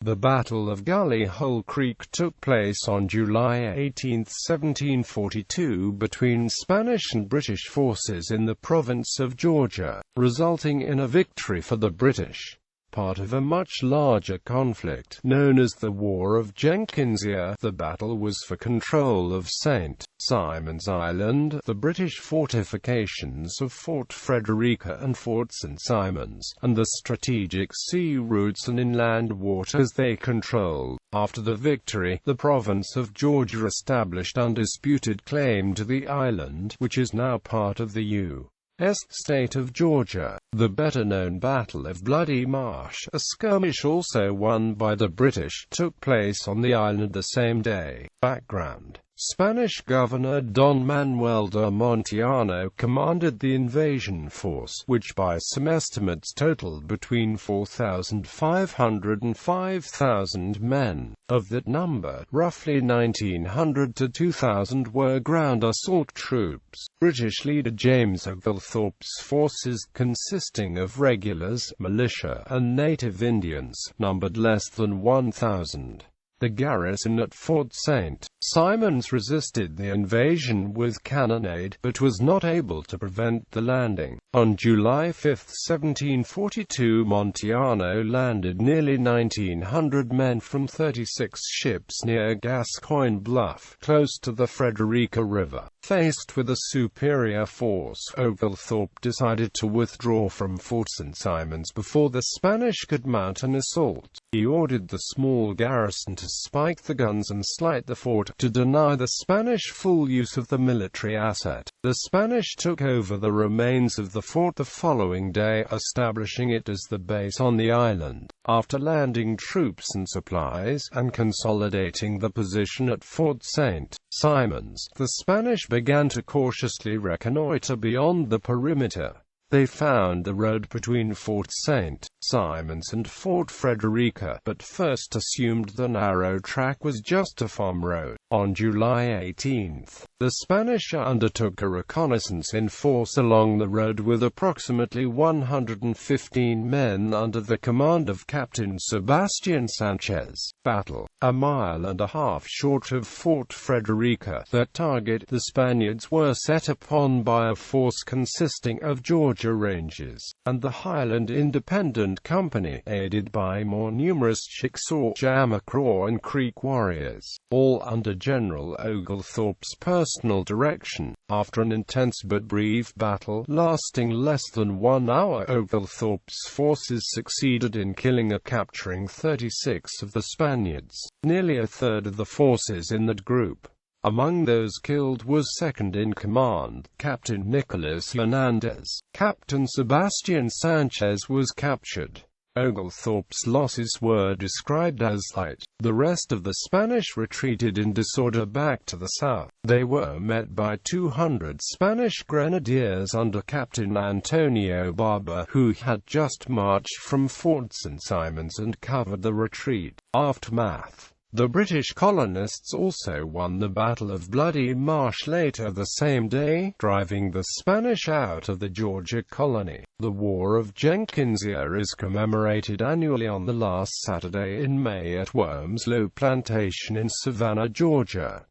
The Battle of Gully Hole Creek took place on July 18, 1742, between Spanish and British forces in the province of Georgia, resulting in a victory for the British. Part of a much larger conflict, known as the War of Jenkins Ear. The battle was for control of St.Simons Island, the British fortifications of Fort Frederica and Fort St. Simons, and the strategic sea routes and inland waters they controlled. After the victory, the province of Georgia established undisputed claim to the island, which is now part of the U.S. state of Georgia. The better-known Battle of Bloody Marsh, a skirmish also won by the British, took place on the island the same day. Background: Spanish Governor Don Manuel de Montellano commanded the invasion force, which by some estimates totaled between 4,500 and 5,000 men. Of that number, roughly 1,900 to 2,000 were ground assault troops. British leader James Oglethorpe's forces, consisting of regulars, militia, and native Indians, numbered less than 1,000. The garrison at Fort St. Simons resisted the invasion with cannonade, but was not able to prevent the landing. On July 5, 1742, Montellano landed nearly 1,900 men from 36 ships near Gascoigne Bluff, close to the Frederica River. Faced with a superior force, Oglethorpe decided to withdraw from Fort St. Simons before the Spanish could mount an assault. He ordered the small garrison to spike the guns and slight the fort, to deny the Spanish full use of the military asset. The Spanish took over the remains of the fort the following day, establishing it as the base on the island. After landing troops and supplies, and consolidating the position at Fort St. Simons, the Spanish began to cautiously reconnoiter beyond the perimeter. They found the road between Fort St. Simons and Fort Frederica, but first assumed the narrow track was just a farm road. On July 18, the Spanish undertook a reconnaissance in force along the road with approximately 115 men under the command of Captain Sebastian Sanchez. Battle: a mile and a half short of Fort Frederica. Their target, the Spaniards, were set upon by a force consisting of Georgia Rangers and the Highland Independent Company, aided by more numerous Chickasaw, Jamaicraw and Creek warriors, all under General Oglethorpe's personal direction. After an intense but brief battle, lasting less than 1 hour, Oglethorpe's forces succeeded in killing or capturing 36 of the Spaniards, nearly a third of the forces in that group. Among those killed was second-in-command, Captain Nicolas Hernandez. Captain Sebastian Sanchez was captured. Oglethorpe's losses were described as light. The rest of the Spanish retreated in disorder back to the south. They were met by 200 Spanish grenadiers under Captain Antonio Barber, who had just marched from Fort St. Simons and covered the retreat. Aftermath: the British colonists also won the Battle of Bloody Marsh later the same day, driving the Spanish out of the Georgia colony. The War of Jenkins Ear is commemorated annually on the last Saturday in May at Wormsloe Plantation in Savannah, Georgia.